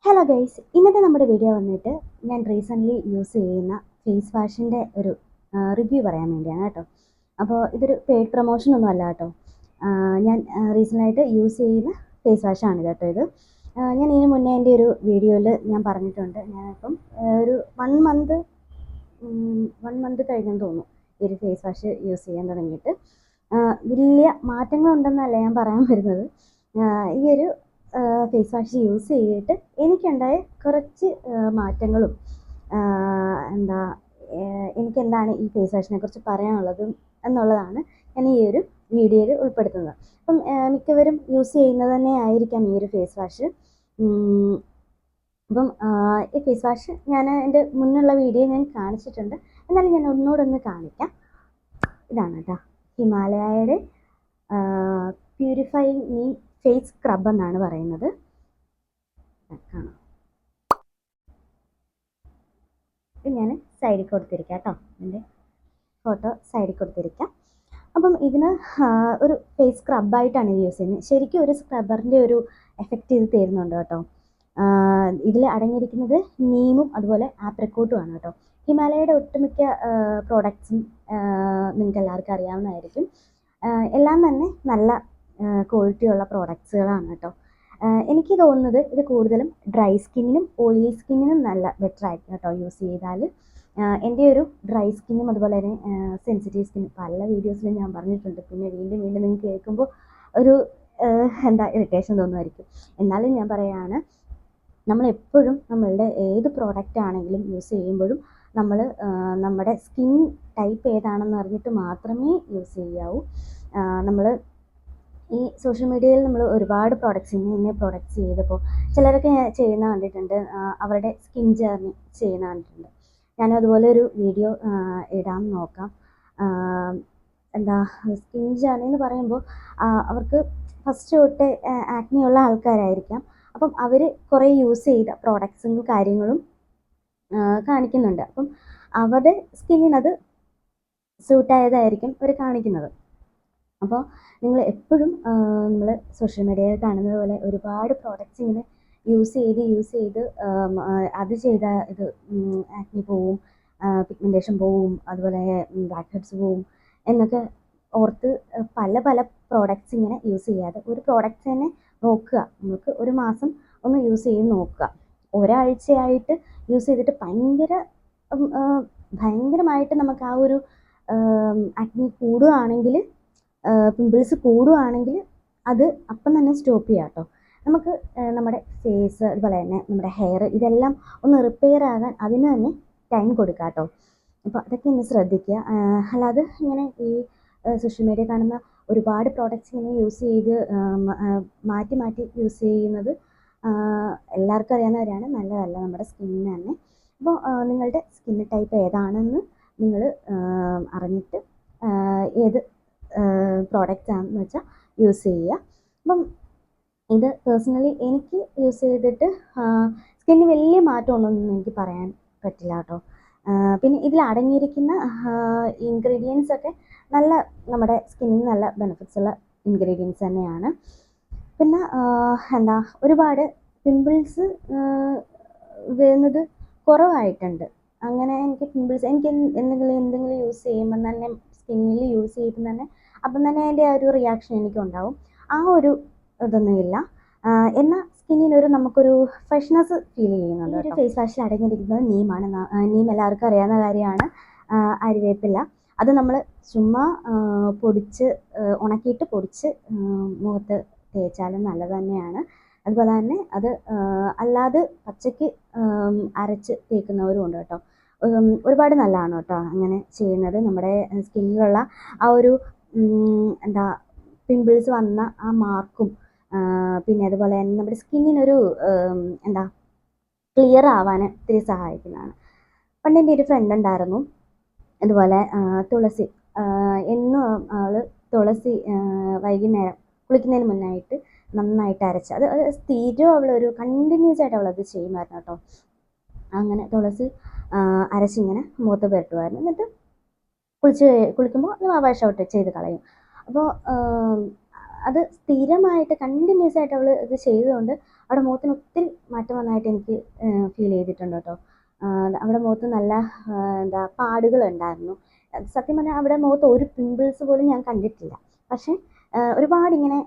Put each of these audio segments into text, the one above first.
Hello guys, ഇന്നത്തെ നമ്മുടെ video വന്നിട്ട് ഞാൻ റീസെൻ്റ്ലി യൂസ് ചെയ്യുന്ന ഫേസ് വാഷിൻ്റെ ഒരു റിവ്യൂ പറയാൻ വേണ്ടിയാണ് കേട്ടോ. അപ്പോൾ ഇതൊരു പെയ്ഡ് പ്രൊമോഷൻ ഒന്നും അല്ല കേട്ടോ. ഞാൻ റീസെൻ്റായിട്ട് യൂസ് ചെയ്യുന്ന ഫേസ് വാഷാണ് കേട്ടോ ഇത്. ഞാൻ ഇതിന് മുന്നേ എൻ്റെ ഒരു വീഡിയോയിൽ ഞാൻ പറഞ്ഞിട്ടുണ്ട്. ഞാനിപ്പം ഒരു വൺ മന്ത് കഴിഞ്ഞെന്ന് തോന്നുന്നു ഈ ഒരു ഫേസ് വാഷ് യൂസ് ചെയ്യാൻ തുടങ്ങിയിട്ട്. വലിയ മാറ്റങ്ങളുണ്ടെന്നല്ല ഞാൻ പറയാൻ വരുന്നത്. ഈ ഒരു ഫേസ് വാഷ് യൂസ് ചെയ്തിട്ട് എനിക്കുണ്ടായ കുറച്ച് മാറ്റങ്ങളും എന്താ എനിക്കെന്താണ് ഈ ഫേസ് വാഷിനെ കുറിച്ച് പറയാനുള്ളതും എന്നുള്ളതാണ് ഞാൻ ഈ ഒരു വീഡിയോയിൽ ഉൾപ്പെടുത്തുന്നത്. അപ്പം മിക്കവരും യൂസ് ചെയ്യുന്നത് തന്നെ ആയിരിക്കാം ഈ ഒരു ഫേസ് വാഷ്. അപ്പം ഈ ഫേസ് വാഷ് ഞാൻ എൻ്റെ മുന്നുള്ള വീഡിയോ ഞാൻ കാണിച്ചിട്ടുണ്ട്, എന്നാലും ഞാൻ ഒന്നുകൂടെ കാണിക്കാം. ഇതാണ് കേട്ടോ, ഹിമാലയയുടെ പ്യൂരിഫൈയിങ് നീം ഫേസ് സ്ക്രബ് എന്നാണ് പറയുന്നത്. കാണാം, ഇത് ഞാൻ സൈഡിൽ കൊടുത്തിരിക്കാം കേട്ടോ, ഇതിൻ്റെ ഫോട്ടോ സൈഡിൽ കൊടുത്തിരിക്കാം. അപ്പം ഇതിന് ഒരു ഫേസ് സ്ക്രബായിട്ടാണ് ഇത് യൂസ് ചെയ്യുന്നത്. ശരിക്കും ഒരു സ്ക്രബ്ബറിൻ്റെ ഒരു എഫക്റ്റ് ഇത് തരുന്നുണ്ട് കേട്ടോ. ഇതിൽ അടങ്ങിയിരിക്കുന്നത് നീമും അതുപോലെ ആപ്രിക്കോട്ടും ആണ് കേട്ടോ. ഹിമാലയയുടെ ഒട്ടുമിക്ക പ്രോഡക്ട്സും നിങ്ങൾക്ക് എല്ലാവർക്കും അറിയാവുന്നതായിരിക്കും. എല്ലാം തന്നെ നല്ല ക്വാളിറ്റിയുള്ള പ്രോഡക്ട്സുകളാണ് കേട്ടോ. എനിക്ക് തോന്നുന്നത് ഇത് കൂടുതലും ഡ്രൈ സ്കിന്നിനും ഓയിലി സ്കിന്നിനും നല്ല ബെറ്റർ ആയിരിക്കും കേട്ടോ യൂസ് ചെയ്താൽ. എൻ്റെ ഒരു ഡ്രൈ സ്കിന്നും അതുപോലെ തന്നെ സെൻസിറ്റീവ് സ്കിന്നും പല വീഡിയോസിലും ഞാൻ പറഞ്ഞിട്ടുണ്ട്. പിന്നെ വീണ്ടും നിങ്ങൾക്ക് കേൾക്കുമ്പോൾ ഒരു ഇറിറ്റേഷൻ തോന്നുമായിരിക്കും. എന്നാലും ഞാൻ പറയുകയാണ്, നമ്മളെപ്പോഴും നമ്മളുടെ ഏത് പ്രോഡക്റ്റ് ആണെങ്കിലും യൂസ് ചെയ്യുമ്പോഴും നമ്മൾ നമ്മുടെ സ്കിൻ ടൈപ്പ് ഏതാണെന്ന് അറിഞ്ഞിട്ട് മാത്രമേ യൂസ് ചെയ്യാവൂ. നമ്മൾ ഈ സോഷ്യൽ മീഡിയയിൽ നമ്മൾ ഒരുപാട് പ്രോഡക്റ്റ്സ് ഇന്ന പ്രോഡക്റ്റ്സ് ചെയ്തപ്പോൾ ചിലരൊക്കെ ചെയ്യുന്ന കണ്ടിട്ടുണ്ട്, അവരുടെ സ്കിൻ ജേർണി ചെയ്യുന്ന കണ്ടിട്ടുണ്ട്. ഞാനും അതുപോലെ ഒരു വീഡിയോ ഇടാൻ നോക്കാം. സ്കിൻ ജേർണി എന്ന് പറയുമ്പോൾ അവർക്ക് ഫസ്റ്റ് തൊട്ട് ആക്നിയുള്ള ആൾക്കാരായിരിക്കാം. അപ്പം അവർ കുറേ യൂസ് ചെയ്ത പ്രോഡക്ട്സും കാര്യങ്ങളും കാണിക്കുന്നുണ്ട്. അപ്പം അവരുടെ സ്കിന്നിനത് സൂട്ടായതായിരിക്കും അവർ കാണിക്കുന്നത്. അപ്പോൾ നിങ്ങൾ എപ്പോഴും നമ്മൾ സോഷ്യൽ മീഡിയയിൽ കാണുന്നത് പോലെ ഒരുപാട് പ്രോഡക്റ്റ്സ് ഇങ്ങനെ യൂസ് ചെയ്ത് അത് ചെയ്ത ഇത് ആക്നി പോവും, പിഗ്മെൻറ്റേഷൻ പോവും, അതുപോലെ ബ്ലാക്ക് ഹെഡ്സ് പോവും എന്നൊക്കെ ഓർത്ത് പല പ്രോഡക്റ്റ്സ് ഇങ്ങനെ യൂസ് ചെയ്യാതെ ഒരു പ്രോഡക്റ്റ്സ് തന്നെ നോക്കുക. നമുക്ക് ഒരു മാസം ഒന്ന് യൂസ് ചെയ്ത് നോക്കുക. ഒരാഴ്ചയായിട്ട് യൂസ് ചെയ്തിട്ട് ഭയങ്കരമായിട്ട് നമുക്ക് ആ ഒരു ആക്നി കൂടുകയാണെങ്കിൽ, പിമ്പിൾസ് കൂടുകയാണെങ്കിൽ അത് അപ്പം തന്നെ സ്റ്റോപ്പ് ചെയ്യാം കേട്ടോ. നമുക്ക് നമ്മുടെ ഫേസ് അതുപോലെ തന്നെ നമ്മുടെ ഹെയർ ഇതെല്ലാം ഒന്ന് റിപ്പയർ ആകാൻ അതിന് തന്നെ ടൈം കൊടുക്കാം കേട്ടോ. അപ്പോൾ അതൊക്കെ ഒന്ന് ശ്രദ്ധിക്കുക. അല്ലാതെ ഇങ്ങനെ ഈ സോഷ്യൽ മീഡിയ കാണുന്ന ഒരുപാട് പ്രോഡക്റ്റ്സ് ഇങ്ങനെ യൂസ് ചെയ്ത് മാറ്റി യൂസ് ചെയ്യുന്നത് എല്ലാവർക്കും അറിയാവുന്നവരാണ്, നല്ലതല്ല നമ്മുടെ സ്കിന്നിന് തന്നെ. അപ്പോൾ നിങ്ങളുടെ സ്കിൻ ടൈപ്പ് ഏതാണെന്ന് നിങ്ങൾ അറിഞ്ഞിട്ട് ഏത് പ്രോഡക്റ്റ് ആണെന്ന് വെച്ചാൽ യൂസ് ചെയ്യുക. അപ്പം ഇത് പേഴ്സണലി എനിക്ക് യൂസ് ചെയ്തിട്ട് സ്കിന്നിന് വലിയ മാറ്റമൊന്നും എനിക്ക് പറയാൻ പറ്റില്ല കേട്ടോ. പിന്നെ ഇതിൽ അടങ്ങിയിരിക്കുന്ന ഇൻഗ്രീഡിയൻസ് ഒക്കെ നല്ല നമ്മുടെ സ്കിന്നിന് നല്ല ബെനിഫിറ്റ്സ് ഉള്ള ഇൻഗ്രീഡിയൻസ് തന്നെയാണ്. പിന്നെ ഒരുപാട് പിമ്പിൾസ് വരുന്നത് കുറവായിട്ടുണ്ട്. അങ്ങനെ എനിക്ക് പിമ്പിൾസ് എന്തെങ്കിലും യൂസ് ചെയ്യുമ്പം തന്നെ സ്കിന്നിൽ യൂസ് ചെയ്യുമ്പം തന്നെ അപ്പം തന്നെ അതിൻ്റെ ആ ഒരു റിയാക്ഷൻ എനിക്കുണ്ടാവും. ആ ഒരു ഇതൊന്നുമില്ല. എന്നാൽ സ്കിന്നിനൊരു നമുക്കൊരു ഫ്രഷ്നെസ് ഫീൽ ചെയ്യുന്നുണ്ട്. ഒരു ഫേസ് വാഷിൽ അടങ്ങിയിരിക്കുന്നത് നീമാണ്. നീം എല്ലാവർക്കും അറിയാവുന്ന കാര്യമാണ്. ആര്യവേപ്പില അത് നമ്മൾ ചുമ്മാ ഉണക്കിയിട്ട് പൊടിച്ച് മുഖത്ത് തേച്ചാലും നല്ലത് തന്നെയാണ്. അതുപോലെ തന്നെ അത് അല്ലാതെ പച്ചയ്ക്ക് അരച്ച് തേക്കുന്നവരും ഉണ്ട് കേട്ടോ. ഒരുപാട് നല്ലതാണ് കേട്ടോ അങ്ങനെ ചെയ്യുന്നത്. നമ്മുടെ സ്കിന്നിലുള്ള ആ ഒരു പിമ്പിൾസ് വന്ന ആ മാർക്കും പിന്നെ അതുപോലെ തന്നെ നമ്മുടെ സ്കിന്നിനൊരു ക്ലിയർ ആവാൻ ഒത്തിരി സഹായിക്കുന്നതാണ്. പണ്ട് എൻ്റെ ഒരു ഫ്രണ്ട് ഉണ്ടായിരുന്നു, അതുപോലെ തുളസി എന്നും അവൾ തുളസി വൈകുന്നേരം കുളിക്കുന്നതിന് മുന്നായിട്ട് നന്നായിട്ട് അരച്ച് അത് സ്ഥിരം അവളൊരു കണ്ടിന്യൂസ് ആയിട്ട് അവളത് ചെയ്യുമായിരുന്നു കേട്ടോ. അങ്ങനെ തുളസി അരച്ചിങ്ങനെ മുഖത്ത് പുരട്ടുമായിരുന്നു. എന്നിട്ട് കുളിക്കുമ്പോൾ അത് വാഷ് ഔട്ട് ചെയ്ത് കളയും. അപ്പോൾ അത് സ്ഥിരമായിട്ട് കണ്ടിന്യൂസ് ആയിട്ട് അവൾ ഇത് ചെയ്തതുകൊണ്ട് അവിടെ മുഖത്തിന് ഒത്തിരി മാറ്റം വന്നതായിട്ട് എനിക്ക് ഫീൽ ചെയ്തിട്ടുണ്ട് കേട്ടോ. അവിടെ മുഖത്ത് നല്ല എന്താ പാടുകളുണ്ടായിരുന്നു. സത്യം പറഞ്ഞാൽ അവിടെ മുഖത്ത് ഒരു പിമ്പിൾസ് പോലും ഞാൻ കണ്ടിട്ടില്ല. പക്ഷേ ഒരുപാടിങ്ങനെ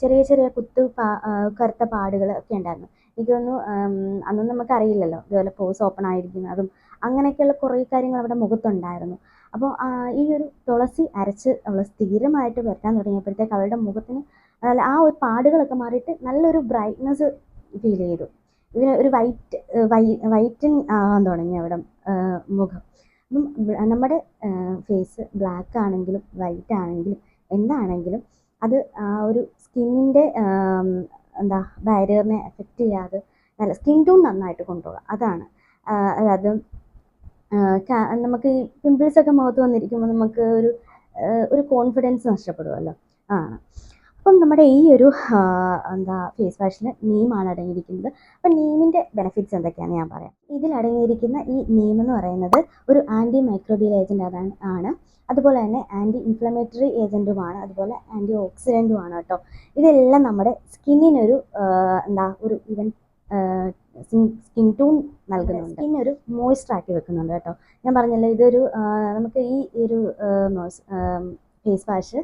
ചെറിയ ചെറിയ കറുത്ത പാടുകൾ ഒക്കെ ഉണ്ടായിരുന്നു. എനിക്ക് തോന്നുന്നു അന്നൊന്നും നമുക്കറിയില്ലല്ലോ ഇതുപോലെ പോസ് ഓപ്പൺ ആയിരിക്കുന്നതും അങ്ങനെയൊക്കെയുള്ള കുറേ കാര്യങ്ങൾ അവിടെ മുഖത്തുണ്ടായിരുന്നു. അപ്പോൾ ഈ ഒരു തുളസി അരച്ച് അവൾ സ്ഥിരമായിട്ട് പുരട്ടാൻ തുടങ്ങിയപ്പോഴത്തേക്ക് അവളുടെ മുഖത്തിന് ആ ഒരു പാടുകളൊക്കെ മാറിയിട്ട് നല്ലൊരു ബ്രൈറ്റ്നസ് ഫീൽ ചെയ്തു. ഇതിന് ഒരു വൈറ്റൻ ആകാൻ തുടങ്ങി അവിടെ മുഖം. അപ്പം നമ്മുടെ ഫേസ് ബ്ലാക്ക് ആണെങ്കിലും വൈറ്റ് ആണെങ്കിലും എന്താണെങ്കിലും അത് ആ ഒരു സ്കിന്നിൻ്റെ എന്താ ബാരിയറിനെ എഫക്റ്റ് ചെയ്യാതെ നല്ല സ്കിൻ ടോൺ നന്നായിട്ട് കൊണ്ടുപോകുക. അതാണ് അതായത് നമുക്ക് ഈ പിമ്പിൾസൊക്കെ മുഖത്ത് വന്നിരിക്കുമ്പോൾ നമുക്ക് ഒരു കോൺഫിഡൻസ് നഷ്ടപ്പെടുമല്ലോ. അപ്പം നമ്മുടെ ഈ ഒരു എന്താ ഫേസ് വാഷിൽ നീമാണ് അടങ്ങിയിരിക്കുന്നത്. അപ്പം നീമിൻ്റെ ബെനിഫിറ്റ്സ് എന്തൊക്കെയാണെന്ന് ഞാൻ പറയാം. ഇതിലടങ്ങിയിരിക്കുന്ന ഈ നീം എന്ന് പറയുന്നത് ഒരു ആൻറ്റി മൈക്രോബിയൽ ഏജൻറ്റ് ആണ്. അതുപോലെ തന്നെ ആൻറ്റി ഇൻഫ്ലമേറ്ററി ഏജൻറ്റുമാണ്, അതുപോലെ ആൻറ്റി ഓക്സിഡൻറ്റുമാണ് കേട്ടോ. ഇതെല്ലാം നമ്മുടെ സ്കിന്നിനൊരു ഒരു ഈവൻ സ്കിൻ ടോൺ നൽകുന്നുണ്ട്, സ്കിന്നൊരു മോയ്സ്ചറാക്കി വെക്കുന്നുണ്ട് കേട്ടോ. ഞാൻ പറഞ്ഞല്ലോ ഇതൊരു നമുക്ക് ഈ ഒരു ഫേസ് വാഷ്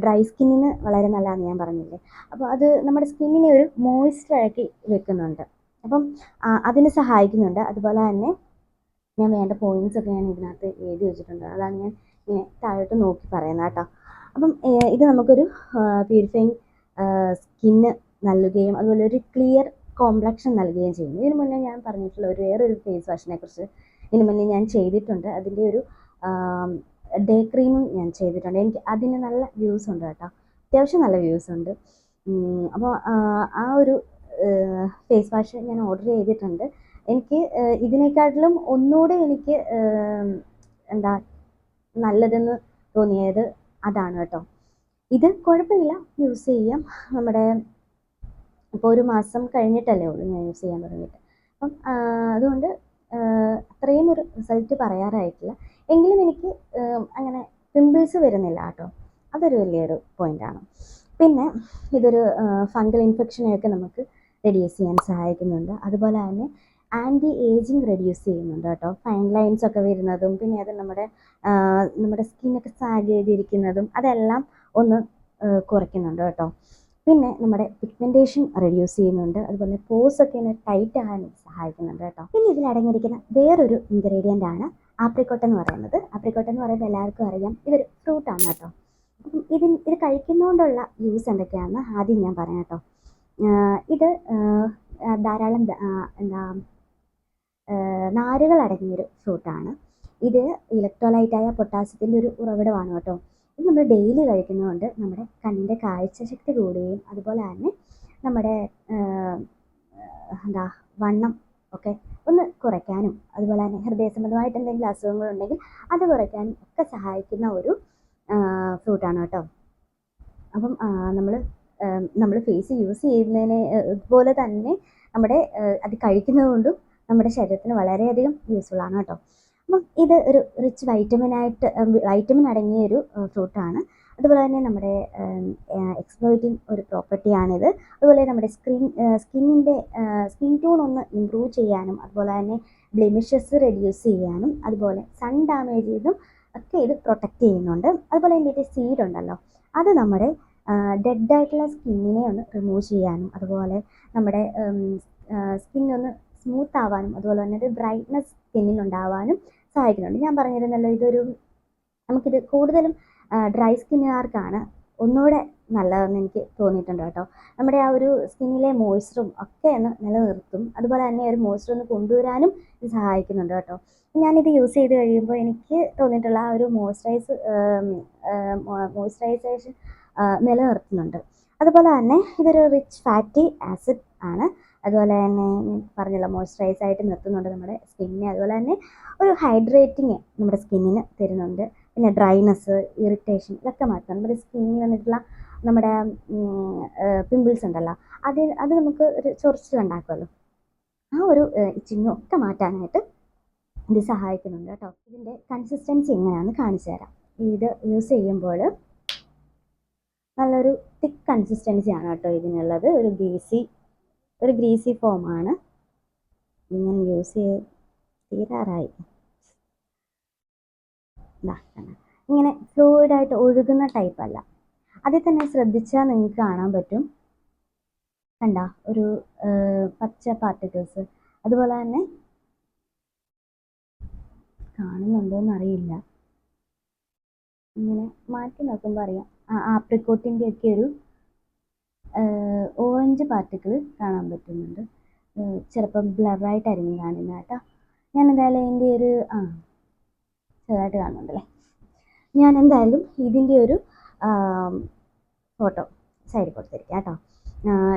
ഡ്രൈ സ്കിന്നിന് വളരെ നല്ലതാണെന്ന് ഞാൻ പറഞ്ഞില്ലേ. അപ്പോൾ അത് നമ്മുടെ സ്കിന്നിനെ ഒരു മോയ്സ്ചറാക്കി വെക്കുന്നുണ്ട്. അപ്പം അതിന് സഹായിക്കുന്നുണ്ട്. അതുപോലെ തന്നെ ഞാൻ വേണ്ട പോയിന്റ്സ് ഒക്കെ ഞാൻ ഇതിനകത്ത് എഴുതി വെച്ചിട്ടുണ്ട്. അതാണ് ഞാൻ ഇങ്ങനെ താഴോട്ട് നോക്കി പറയുന്നത് കേട്ടോ. അപ്പം ഇത് നമുക്കൊരു പ്യൂരിഫൈങ് സ്കിന്ന് നൽകുകയും അതുപോലെ ഒരു ക്ലിയർ കോംപ്ലക്ഷൻ നൽകുകയും ചെയ്യുന്നു. ഇതിന് മുന്നേ ഞാൻ പറഞ്ഞിട്ടുള്ള വേറൊരു ഫേസ് വാഷിനെ കുറിച്ച് ഇതിന് മുന്നേ ഞാൻ ചെയ്തിട്ടുണ്ട്. അതിൻ്റെ ഒരു ഡേ ക്രീമും ഞാൻ ചെയ്തിട്ടുണ്ട്. എനിക്ക് അതിന് നല്ല വ്യൂസ് ഉണ്ട് കേട്ടോ, അത്യാവശ്യം നല്ല വ്യൂസ് ഉണ്ട്. അപ്പോൾ ആ ഒരു ഫേസ് വാഷ് ഞാൻ ഓർഡർ ചെയ്തിട്ടുണ്ട്. എനിക്ക് ഇതിനേക്കാട്ടിലും ഒന്നുകൂടെ എനിക്ക് എന്താ നല്ലതെന്ന് തോന്നിയത് അതാണ് കേട്ടോ. ഇത് കുഴപ്പമില്ല, യൂസ് ചെയ്യാം. നമ്മുടെ ഇപ്പോൾ ഒരു മാസം കഴിഞ്ഞിട്ടല്ലേ ഉള്ളൂ ഞാൻ യൂസ് ചെയ്യാൻ തുടങ്ങിയിട്ട്. അപ്പം അതുകൊണ്ട് അത്രയും ഒരു റിസൾട്ട് പറയാറായിട്ടില്ല. എങ്കിലും എനിക്ക് അങ്ങനെ പിമ്പിൾസ് വരുന്നില്ല കേട്ടോ, അതൊരു വലിയൊരു പോയിൻ്റാണ്. പിന്നെ ഇതൊരു ഫംഗൽ ഇൻഫെക്ഷനെയൊക്കെ നമുക്ക് റെഡ്യൂസ് ചെയ്യാൻ സഹായിക്കുന്നുണ്ട്. അതുപോലെ തന്നെ ആൻറ്റി ഏജിങ് റെഡ്യൂസ് ചെയ്യുന്നുണ്ട് കേട്ടോ. ഫൈൻ ലൈൻസ് ഒക്കെ വരുന്നതും പിന്നെ അത് നമ്മുടെ സ്കിന്നൊക്കെ സാഗ് ചെയ്തിരിക്കുന്നതും അതെല്ലാം ഒന്ന് കുറയ്ക്കുന്നുണ്ട് കേട്ടോ. പിന്നെ നമ്മുടെ പിഗ്മെൻറ്റേഷൻ റെഡ്യൂസ് ചെയ്യുന്നുണ്ട്. അതുപോലെ പോസ് ഒക്കെ ഒന്ന് ടൈറ്റ് ആകാൻ സഹായിക്കുന്നുണ്ട് കേട്ടോ. പിന്നെ ഇതിലടങ്ങിയിരിക്കുന്ന വേറൊരു ഇൻഗ്രീഡിയൻ്റ് ആണ് ആപ്രിക്കോട്ട് എന്ന് പറയുന്നത്. ആപ്രിക്കോട്ട് എന്ന് പറയുമ്പോൾ എല്ലാവർക്കും അറിയാം ഇതൊരു ഫ്രൂട്ടാണ് കേട്ടോ. അപ്പം ഇത് കഴിക്കുന്നതുകൊണ്ടുള്ള യൂസ് എന്തൊക്കെയാണെന്ന് ആദ്യം ഞാൻ പറയാം കേട്ടോ. ഇത് ധാരാളം നാരുകൾ അടങ്ങിയൊരു ഫ്രൂട്ടാണ്. ഇത് ഇലക്ട്രോലൈറ്റായ പൊട്ടാസ്യത്തിൻ്റെ ഒരു ഉറവിടമാണ് കേട്ടോ. ഇത് നമ്മൾ ഡെയിലി കഴിക്കുന്നതുകൊണ്ട് നമ്മുടെ കണ്ണിൻ്റെ കാഴ്ചശക്തി കൂടുകയും അതുപോലെ തന്നെ നമ്മുടെ വണ്ണം ഒക്കെ ഒന്ന് കുറയ്ക്കാനും അതുപോലെ തന്നെ ഹൃദയ സംബന്ധമായിട്ട് എന്തെങ്കിലും അസുഖങ്ങളുണ്ടെങ്കിൽ അത് കുറയ്ക്കാനും ഒക്കെ സഹായിക്കുന്ന ഒരു ഫ്രൂട്ടാണ് കേട്ടോ. അപ്പം നമ്മൾ ഫേസ് യൂസ് ചെയ്യുന്നതിന് പോലെ തന്നെ നമ്മുടെ അത് കഴിക്കുന്നത് കൊണ്ടും നമ്മുടെ ശരീരത്തിന് വളരെയധികം യൂസ്ഫുൾ ആണ് കേട്ടോ. അപ്പം ഇത് ഒരു റിച്ച് വൈറ്റമിൻ അടങ്ങിയ ഒരു ഫ്രൂട്ടാണ്. അതുപോലെ തന്നെ നമ്മുടെ എക്സ്പ്ലോയിറ്റിംഗ് ഒരു പ്രോപ്പർട്ടിയാണിത്. അതുപോലെ നമ്മുടെ സ്കിന്നിൻ്റെ സ്കിൻ ടോൺ ഒന്ന് ഇമ്പ്രൂവ് ചെയ്യാനും അതുപോലെ തന്നെ ബ്ലെമിഷസ് റെഡ്യൂസ് ചെയ്യാനും അതുപോലെ സൺ ഡാമേജ് ചെയ്തും ഒക്കെ ഇത് പ്രൊട്ടക്റ്റ് ചെയ്യുന്നുണ്ട്. അതുപോലെ ഇതിൻ്റെ സീഡ് ഉണ്ടല്ലോ, അത് നമ്മുടെ ഡെഡായിട്ടുള്ള സ്കിന്നിനെ ഒന്ന് റിമൂവ് ചെയ്യാനും അതുപോലെ നമ്മുടെ സ്കിന്നൊന്ന് സ്മൂത്ത് ആവാനും അതുപോലെ തന്നെ ഒരു ബ്രൈറ്റ്നസ് സ്കിന്നിനുണ്ടാവാനും സഹായിക്കുന്നുണ്ട്. ഞാൻ പറഞ്ഞിരുന്നല്ലോ നമുക്കിത് കൂടുതലും ഡ്രൈ സ്കിന്നുകാർക്കാണ് ഒന്നുകൂടെ നല്ലതെന്ന് എനിക്ക് തോന്നിയിട്ടുണ്ട് കേട്ടോ. നമ്മുടെ ആ ഒരു സ്കിന്നിലെ മോയ്സ്ചറും ഒക്കെ ഒന്ന് നിലനിർത്തും. അതുപോലെ തന്നെ ഒരു മോയ്സ്ചർ ഒന്ന് കൊണ്ടുവരാനും ഇത് സഹായിക്കുന്നുണ്ട് കേട്ടോ. ഞാനിത് യൂസ് ചെയ്ത് കഴിയുമ്പോൾ എനിക്ക് തോന്നിയിട്ടുള്ള ആ ഒരു മോയ്സ്ചറൈസേഷൻ നിലനിർത്തുന്നുണ്ട്. അതുപോലെ തന്നെ ഇതൊരു റിച്ച് ഫാറ്റി ആസിഡ് ആണ്. അതുപോലെ തന്നെ പറഞ്ഞല്ലോ മോയ്സ്ചറൈസ് ആയിട്ട് നിർത്തുന്നുണ്ട് നമ്മുടെ സ്കിന്നിനെ. അതുപോലെ തന്നെ ഒരു ഹൈഡ്രേറ്റിങ് നമ്മുടെ സ്കിന്നിന് തരുന്നുണ്ട്. പിന്നെ ഡ്രൈനെസ്, ഇറിറ്റേഷൻ ഇതൊക്കെ മാറ്റും. നമ്മുടെ സ്കിന്നിൽ വന്നിട്ടുള്ള നമ്മുടെ പിമ്പിൾസ് ഉണ്ടല്ലോ, അത് നമുക്ക് ഒരു ചൊറിച്ചിലുണ്ടാക്കുമല്ലോ, ആ ഒരു ഇച്ചിങ്ങും ഒക്കെ മാറ്റാനായിട്ട് ഇത് സഹായിക്കുന്നുണ്ട് കേട്ടോ. ഇതിൻ്റെ കൺസിസ്റ്റൻസി എങ്ങനെയാണെന്ന് കാണിച്ചു തരാം. ഇത് യൂസ് ചെയ്യുമ്പോൾ നല്ലൊരു തിക്ക് കൺസിസ്റ്റൻസിയാണ് കേട്ടോ ഇതിനുള്ളത്. ഒരു ഗ്രീസി ഫോമാണ് ഞാൻ യൂസ് ചെയ്ത് തീരാറായി. ഇങ്ങനെ ഫ്ലൂയിഡായിട്ട് ഒഴുകുന്ന ടൈപ്പ് അല്ല. അതിൽ തന്നെ ശ്രദ്ധിച്ചാൽ നിങ്ങൾക്ക് കാണാൻ പറ്റും, കണ്ട ഒരു പച്ച പാർട്ടിക്കിൾസ്. അതുപോലെ തന്നെ കാണുന്നുണ്ടോയെന്ന് അറിയില്ല, ഇങ്ങനെ മാറ്റി നോക്കുമ്പോൾ അറിയാം. ആപ്രിക്കോട്ടിൻ്റെ ഒക്കെ ഒരു ഓറഞ്ച് പാർട്ടിക്കിൾ കാണാൻ പറ്റുന്നുണ്ട്. ചിലപ്പം ബ്ലറായിട്ടായിരിക്കും കാണുന്നത് കേട്ടോ. ഞാൻ എന്തായാലും ഇതിൻ്റെ ഒരു ചെറുതായിട്ട് കാണുന്നുണ്ടല്ലേ. ഞാൻ എന്തായാലും ഇതിൻ്റെ ഒരു ഫോട്ടോ സൈഡിൽ കൊടുത്തിരിക്കാം കേട്ടോ.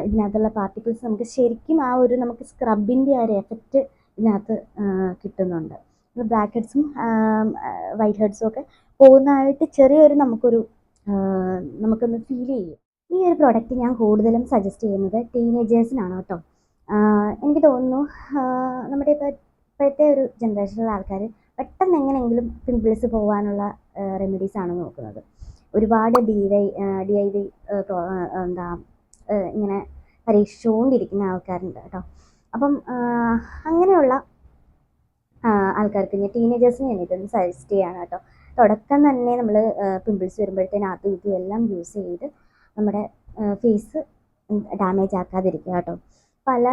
ഇതിനകത്തുള്ള പാർട്ടിക്കിൾസ് നമുക്ക് ശരിക്കും നമുക്ക് സ്ക്രബിൻ്റെ ആ ഒരു എഫക്റ്റ് ഇതിനകത്ത് കിട്ടുന്നുണ്ട്. ബ്ലാക്ക് ഹെഡ്സും വൈറ്റ് ഹെഡ്സും ഒക്കെ പോകുന്നതായിട്ട് ചെറിയൊരു നമുക്കൊന്ന് ഫീൽ ചെയ്യും. ഈ ഒരു പ്രോഡക്റ്റ് ഞാൻ കൂടുതലും സജസ്റ്റ് ചെയ്യുന്നത് ടീനേജേഴ്സിനാണ് കേട്ടോ. എനിക്ക് തോന്നുന്നു നമ്മുടെ ഇപ്പോഴത്തെ ഒരു ജനറേഷനിലുള്ള ആൾക്കാർ പെട്ടെന്ന് എങ്ങനെയെങ്കിലും പിമ്പിൾസ് പോകാനുള്ള റെമഡീസാണ് നോക്കുന്നത്. ഒരുപാട് DIY ഇങ്ങനെ പരീക്ഷിച്ചുകൊണ്ടിരിക്കുന്ന ആൾക്കാരുണ്ട് കേട്ടോ. അപ്പം അങ്ങനെയുള്ള ആൾക്കാർക്ക്, ഞാൻ ടീനേജേഴ്സിന് ഞാൻ ഇതൊന്ന് സജസ്റ്റ് ചെയ്യാണ് കേട്ടോ. തുടക്കം തന്നെ നമ്മൾ പിമ്പിൾസ് വരുമ്പോഴത്തേനും ഇതും എല്ലാം യൂസ് ചെയ്ത് നമ്മുടെ ഫേസ് ഡാമേജ് ആക്കാതിരിക്കുക കേട്ടോ. പല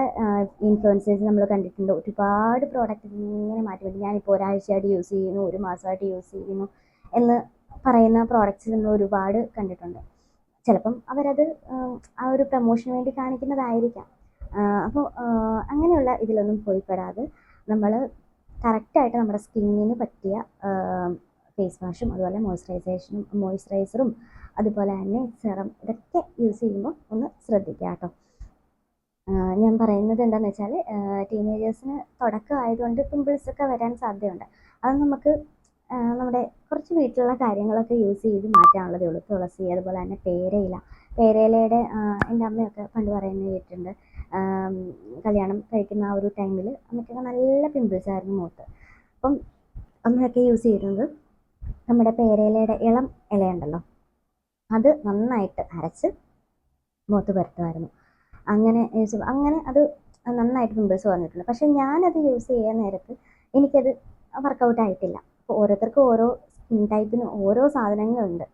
ഇൻഫ്ലുവൻസേഴ്സ് നമ്മൾ കണ്ടിട്ടുണ്ട്, ഒരുപാട് പ്രോഡക്റ്റ് ഇങ്ങനെ മാറ്റി മാറ്റി, ഞാനിപ്പോൾ ഒരാഴ്ചയായിട്ട് യൂസ് ചെയ്യുന്നു, ഒരു മാസമായിട്ട് യൂസ് ചെയ്യുന്നു എന്ന് പറയുന്ന പ്രോഡക്റ്റ്സ് നമ്മൾ ഒരുപാട് കണ്ടിട്ടുണ്ട്. ചിലപ്പം അവരത് ആ ഒരു പ്രൊമോഷന് വേണ്ടി കാണിക്കുന്നതായിരിക്കാം. അപ്പോൾ അങ്ങനെയുള്ള ഇതിലൊന്നും പോയിപ്പെടാതെ നമ്മൾ കറക്റ്റായിട്ട് നമ്മുടെ സ്കിന്നിന് പറ്റിയ ഫേസ് വാഷും അതുപോലെ മോയ്സ്ചറൈസറും അതുപോലെ തന്നെ സെറം ഇതൊക്കെ യൂസ് ചെയ്യുമ്പോൾ ഒന്ന് ശ്രദ്ധിക്കുക കേട്ടോ. ഞാൻ പറയുന്നത് എന്താണെന്ന് വെച്ചാൽ, ടീനേജേഴ്സിന് തുടക്കം ആയതുകൊണ്ട് പിമ്പിൾസൊക്കെ വരാൻ സാധ്യതയുണ്ട്. അത് നമുക്ക് നമ്മുടെ കുറച്ച് വീട്ടിലുള്ള കാര്യങ്ങളൊക്കെ യൂസ് ചെയ്ത് മാറ്റാനുള്ളതേ ഉള്ളൂ. തുളസി, അതുപോലെ തന്നെ പേരയിലയുടെ എൻ്റെ അമ്മയൊക്കെ പണ്ട് പറയുന്നത് കേട്ടിട്ടുണ്ട്. കല്യാണം കഴിക്കുന്ന ആ ഒരു ടൈമിൽ അമ്മയ്ക്കൊക്കെ നല്ല പിമ്പിൾസ് ആയിരുന്നു മുഖത്ത്. അപ്പം അമ്മയൊക്കെ യൂസ് ചെയ്യുന്നത് നമ്മുടെ പേരയിലയുടെ ഇളം ഇലയുണ്ടല്ലോ, അത് നന്നായിട്ട് അരച്ച് മുഖത്ത് പുരട്ടുമായിരുന്നു. അങ്ങനെ അത് നന്നായിട്ട് പിമ്പിൾസ് വന്നിട്ടുണ്ട്. പക്ഷേ ഞാനത് യൂസ് ചെയ്യാൻ നേരത്ത് എനിക്കത് വർക്കൗട്ട് ആയിട്ടില്ല. അപ്പോൾ ഓരോരുത്തർക്കും ഓരോ സ്കിൻ ടൈപ്പിന് ഓരോ സാധനങ്ങളുണ്ട്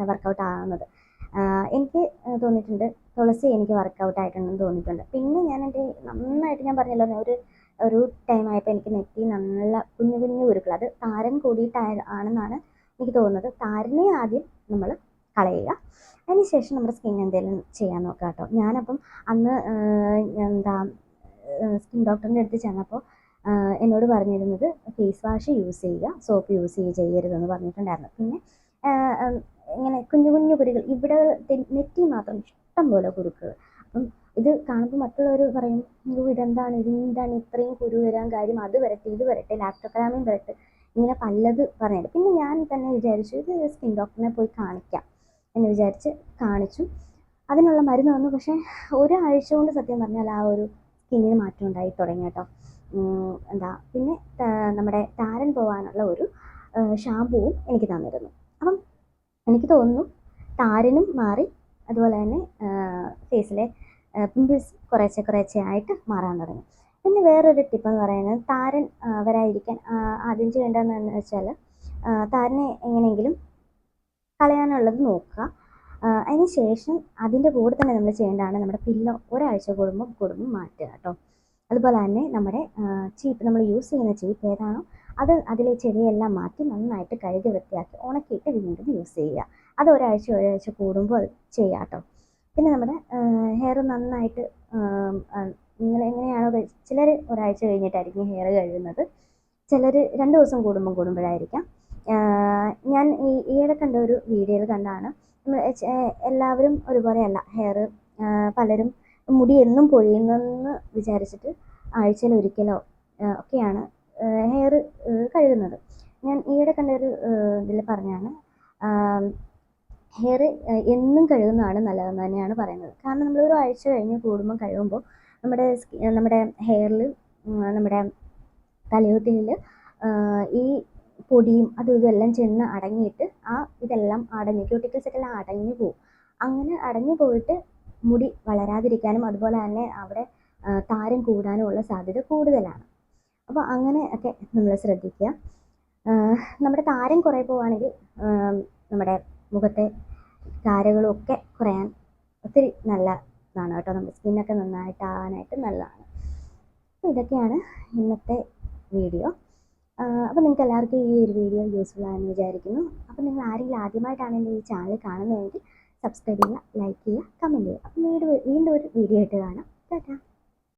വർക്കൗട്ട് ആകുന്നത്. എനിക്ക് തോന്നിയിട്ടുണ്ട് തുളസി എനിക്ക് വർക്കൗട്ട് ആയിട്ടുണ്ടെന്ന് തോന്നിയിട്ടുണ്ട്. പിന്നെ നന്നായിട്ട് ഞാൻ പറഞ്ഞല്ലോ, ഒരു ടൈം ആയപ്പോൾ എനിക്ക് നെറ്റി നല്ല കുഞ്ഞു കുഞ്ഞു കുരുക്കൾ, അത് താരൻ കൂടിയിട്ടാണെന്നാണ് എനിക്ക് തോന്നുന്നത്. താരനെ ആദ്യം നമ്മൾ കളയുക, അതിനുശേഷം നമ്മുടെ സ്കിൻ എന്തെങ്കിലും ചെയ്യാൻ നോക്കുക കേട്ടോ. ഞാനപ്പം അന്ന് സ്കിൻ ഡോക്ടറിൻ്റെ അടുത്ത് ചെന്നപ്പോൾ എന്നോട് പറഞ്ഞിരുന്നത് ഫേസ് വാഷ് യൂസ് ചെയ്യുക, സോപ്പ് യൂസ് ചെയ്യരുതെന്ന് പറഞ്ഞിട്ടുണ്ടായിരുന്നു. പിന്നെ ഇങ്ങനെ കുഞ്ഞു കുഞ്ഞു കുരുക്കൾ ഇവിടെ നെറ്റി മാത്രം ഇഷ്ടം പോലെ കുരുക്കൾ. അപ്പം ഇത് കാണുമ്പോൾ മറ്റുള്ളവർ പറയും, ഇതെന്താണ് ഇത്രയും കുരു വരാൻ കാര്യം, അത് വരട്ടെ ഇത് വരട്ടെ ലാക്ടോകലാമിൻ വരട്ടെ, ഇങ്ങനെ പലത് പറഞ്ഞിട്ട്. പിന്നെ ഞാൻ തന്നെ വിചാരിച്ചു ഇത് സ്കിൻ ഡോക്ടറിനെ പോയി കാണിക്കാം എന്ന് വിചാരിച്ച് കാണിച്ചു. അതിനുള്ള മരുന്ന് വന്നു. പക്ഷേ ഒരാഴ്ച കൊണ്ട് സത്യം പറഞ്ഞാൽ ആ ഒരു സ്കിന്നിന് മാറ്റം ഉണ്ടായി തുടങ്ങി കേട്ടോ. പിന്നെ നമ്മുടെ താരൻ പോകാനുള്ള ഒരു ഷാമ്പുവും എനിക്ക് തന്നിരുന്നു. അപ്പം എനിക്ക് തോന്നുന്നു താരനും മാറി, അതുപോലെ തന്നെ ഫേസിലെ പിമ്പിൾസ് കുറേശ്ശെ ആയിട്ട് മാറാൻ തുടങ്ങി. പിന്നെ വേറൊരു ടിപ്പെന്ന് പറയുന്നത്, താരൻ വരാതിരിക്കാൻ ആദ്യം ചെയ്യേണ്ടതെന്ന് വെച്ചാൽ താരനെ എങ്ങനെയെങ്കിലും കളയാനുള്ളത് നോക്കുക. അതിന് ശേഷം അതിൻ്റെ കൂടെ തന്നെ നമ്മൾ ചെയ്യേണ്ടതാണ് നമ്മുടെ പില്ലോ ഒരാഴ്ച കൂടുമ്പോൾ മാറ്റുക കേട്ടോ. അതുപോലെ തന്നെ നമ്മുടെ നമ്മൾ യൂസ് ചെയ്യുന്ന ചീപ്പ് ഏതാണോ അതിലെ ചെടിയെല്ലാം മാറ്റി നന്നായിട്ട് കഴുകി വൃത്തിയാക്കി ഉണക്കിയിട്ട് വീണ്ടും യൂസ് ചെയ്യുക. അത് ഒരാഴ്ച കൂടുമ്പോൾ അത് ചെയ്യുക കേട്ടോ. പിന്നെ നമ്മുടെ ഹെയർ നന്നായിട്ട് നിങ്ങൾ എങ്ങനെയാണോ ചിലർ ഒരാഴ്ച കഴിഞ്ഞിട്ടായിരിക്കും ഹെയർ കഴുകുന്നത്, ചിലർ 2 ദിവസം കൂടുമ്പോഴായിരിക്കാം. ഞാൻ ഈയിടെ കണ്ട ഒരു വീഡിയോയിൽ കണ്ടാണ്, എല്ലാവരും ഒരുപോലെയല്ല ഹെയർ. പലരും മുടി എന്നും പൊഴിയുന്നെന്ന് വിചാരിച്ചിട്ട് ആഴ്ചയിൽ ഒരിക്കലോ ഒക്കെയാണ് ഹെയർ കഴുകുന്നത്. ഞാൻ ഈയിടെ കണ്ട ഒരു ഇതിൽ പറഞ്ഞാണ്, ഹെയർ എന്നും കഴുകുന്നതാണ് നല്ലതെന്ന് തന്നെയാണ് പറയുന്നത്. കാരണം നമ്മൾ ഒരു ആഴ്ച കഴിഞ്ഞ് കൂടുമ്പോൾ കഴുകുമ്പോൾ നമ്മുടെ ഹെയറിൽ, നമ്മുടെ തലയോട്ടിയിൽ ഈ പൊടിയും അതും ഇതെല്ലാം ചെന്ന് അടങ്ങിയിട്ട് ഇതെല്ലാം ക്യൂട്ടിക്കിൾസ് എല്ലാം അടഞ്ഞു പോകും. അങ്ങനെ അടഞ്ഞു പോയിട്ട് മുടി വളരാതിരിക്കാനും അതുപോലെ തന്നെ അവിടെ താരൻ കൂടാനും ഉള്ള സാധ്യത കൂടുതലാണ്. അപ്പോൾ അങ്ങനെ ഒക്കെ നമ്മൾ ശ്രദ്ധിക്കുക. നമ്മുടെ താരൻ കുറേ പോവുകയാണെങ്കിൽ നമ്മുടെ മുഖത്തെ താരകളും ഒക്കെ കുറയാൻ ഒത്തിരി നല്ലതാണ് കേട്ടോ. നമ്മുടെ സ്കിന്നൊക്കെ നന്നായിട്ടാവാനായിട്ട് നല്ലതാണ്. അപ്പോൾ ഇതൊക്കെയാണ് ഇന്നത്തെ വീഡിയോ. അപ്പോൾ നിങ്ങൾക്ക് എല്ലാവർക്കും ഈ ഒരു വീഡിയോ യൂസ്ഫുൾ ആണെന്ന് വിചാരിക്കുന്നു. അപ്പോൾ നിങ്ങൾ ആരെങ്കിലും ആദ്യമായിട്ടാണ് എൻ്റെ ഈ ചാനൽ കാണുന്നതെങ്കിൽ സബ്സ്ക്രൈബ് ചെയ്യുക, ലൈക്ക് ചെയ്യുക, കമൻറ്റ് ചെയ്യുക. അപ്പോൾ വീണ്ടും ഒരു വീഡിയോ ആയിട്ട് കാണാം. ടാറ്റാ.